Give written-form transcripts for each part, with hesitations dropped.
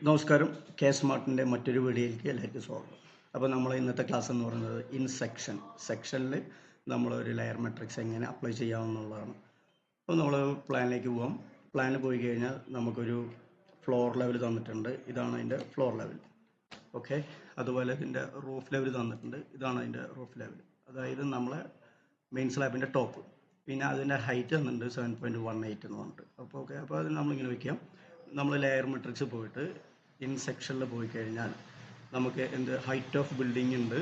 നമസ്കാരം. കെ സ്മാർട്ടിൻ്റെ മറ്റൊരു വീഡിയോയിലേക്ക് എല്ലാവർക്കും സ്വാഗതം. അപ്പോൾ നമ്മൾ ഇന്നത്തെ ക്ലാസ് എന്ന് പറയുന്നത് ഇൻ സെക്ഷനിൽ നമ്മളൊരു ലെയർ മെട്രിക്സ് എങ്ങനെ അപ്ലൈ ചെയ്യാമെന്നുള്ളതാണ്. അപ്പോൾ നമ്മൾ പ്ലാനിലേക്ക് പോകാം. പ്ലാനിൽ പോയി കഴിഞ്ഞാൽ നമുക്കൊരു ഫ്ലോർ ലെവൽ തന്നിട്ടുണ്ട്. ഇതാണ് അതിൻ്റെ ഫ്ലോർ ലെവൽ. ഓക്കെ, അതുപോലെ ഇതിൻ്റെ റൂഫ് ലെവൽ തന്നിട്ടുണ്ട്. ഇതാണ് അതിൻ്റെ റൂഫ് ലെവൽ, അതായത് നമ്മളെ മെയിൻ സ്ലാബിൻ്റെ ടോപ്പ്. പിന്നെ അതിൻ്റെ ഹൈറ്റ് തന്നിട്ടുണ്ട് 7.18 എന്ന് പറഞ്ഞിട്ട്. അപ്പോൾ ഓക്കെ, അപ്പോൾ അത് നമ്മളിങ്ങനെ വയ്ക്കാം. നമ്മൾ ലെയർ മെട്രിക്സ് പോയിട്ട് ഇൻ സെക്ഷനിൽ പോയി കഴിഞ്ഞാൽ നമുക്ക് എന്ത് ഹൈറ്റ് ഓഫ് ബിൽഡിംഗ് ഉണ്ട്,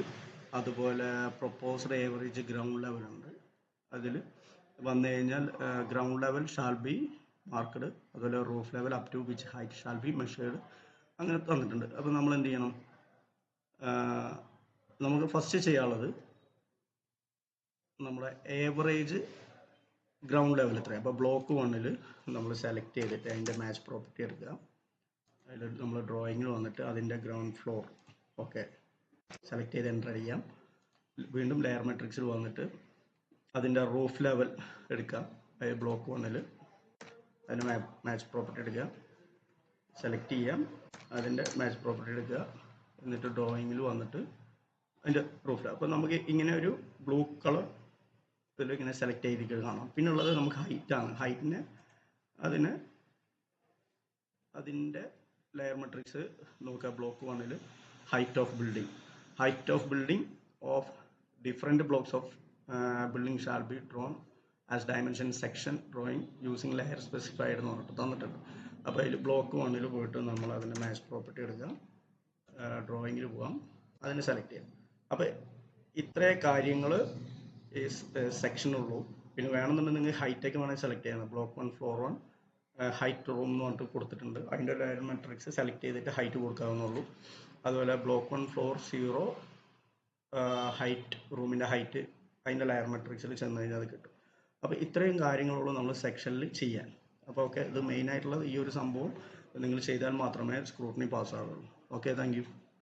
അതുപോലെ പ്രൊപ്പോസ്ഡ് ഏവറേജ് ഗ്രൗണ്ട് ലെവൽ ഉണ്ട്. അതിൽ വന്നു കഴിഞ്ഞാൽ ground level shall be marked, അതുപോലെ roof level up to which height shall be measured, അങ്ങനെ തന്നിട്ടുണ്ട്. അപ്പോൾ നമ്മൾ എന്ത് ചെയ്യണം? നമുക്ക് ഫസ്റ്റ് ചെയ്യാനുള്ളത് നമ്മുടെ ഏവറേജ് ഗ്രൗണ്ട് ലെവൽ എത്രയാണ്. അപ്പോൾ ബ്ലോക്ക് 1 നമ്മൾ സെലക്ട് ചെയ്തിട്ട് അതിൻ്റെ മാച്ച് പ്രോപ്പർട്ടി എടുക്കുക. അതിൽ നമ്മൾ ഡ്രോയിങ്ങിൽ വന്നിട്ട് അതിൻ്റെ ഗ്രൗണ്ട് ഫ്ലോർ ഓക്കെ സെലക്ട് ചെയ്ത് എൻ്റർ ചെയ്യാം. വീണ്ടും ലെയർ മെട്രിക്സിൽ വന്നിട്ട് അതിൻ്റെ റൂഫ് ലെവൽ എടുക്കുക. അതായത് ബ്ലോക്ക് 1 അതിന് മാച്ച് പ്രോപ്പർട്ടി എടുക്കുക, സെലക്ട് ചെയ്യാം, അതിൻ്റെ മാച്ച് പ്രോപ്പർട്ടി എടുക്കുക. എന്നിട്ട് ഡ്രോയിങ്ങിൽ വന്നിട്ട് അതിൻ്റെ റൂഫ് ലെവൽ. അപ്പോൾ നമുക്ക് ഇങ്ങനെ ഒരു ബ്ലൂ കളർ ഇതിൽ ഇങ്ങനെ സെലക്ട് ചെയ്തിട്ട് കാണാം. പിന്നെ ഉള്ളത് നമുക്ക് ഹൈറ്റാണ്. ഹൈറ്റിന് അതിൻ്റെ ലെയർ മെട്രിക്സ് നോക്കുക. Block 1 height of building of different blocks of building shall be drone as dimension section drawing using layer specified എന്ന് പറഞ്ഞിട്ട് തന്നിട്ടുണ്ട്. അപ്പോൾ അതിൽ ബ്ലോക്ക് 1 പോയിട്ട് നമ്മൾ അതിൻ്റെ മാച്ച് പ്രോപ്പർട്ടി എടുക്കുക, ഡ്രോയിങ്ങിൽ പോകാം, അതിനെ സെലക്ട് ചെയ്യാം. അപ്പോൾ ഇത്രേ കാര്യങ്ങൾ ഈ സെക്ഷനുള്ളൂ. പിന്നെ വേണമെന്നുണ്ടെങ്കിൽ നിങ്ങൾക്ക് ഹൈറ്റൊക്കെ വേണമെങ്കിൽ സെലക്ട് ചെയ്യാം. ബ്ലോക്ക് 1 ഫ്ലോർ 1 ഹൈറ്റ് റൂം എന്ന് പറഞ്ഞിട്ട് കൊടുത്തിട്ടുണ്ട്. അതിൻ്റെ ലെയർ മെട്രിക്സ് സെലക്ട് ചെയ്തിട്ട് ഹൈറ്റ് കൊടുക്കാവുന്നുള്ളൂ. അതുപോലെ ബ്ലോക്ക് 1 ഫ്ലോർ 0 ഹൈറ്റ് റൂമിൻ്റെ ഹൈറ്റ് അതിൻ്റെ ലെയർ മെട്രിക്സിൽ ചെന്ന് കഴിഞ്ഞാൽ അത് കിട്ടും. അപ്പോൾ ഇത്രയും കാര്യങ്ങളുള്ളൂ നമ്മൾ സെക്ഷനിൽ ചെയ്യാൻ. അപ്പോൾ ഓക്കെ, ഇത് മെയിനായിട്ടുള്ളത് ഈ ഒരു സംഭവം നിങ്ങൾ ചെയ്താൽ മാത്രമേ സ്ക്രൂട്ടിനി പാസ്സാവുള്ളൂ. Okay, thank U.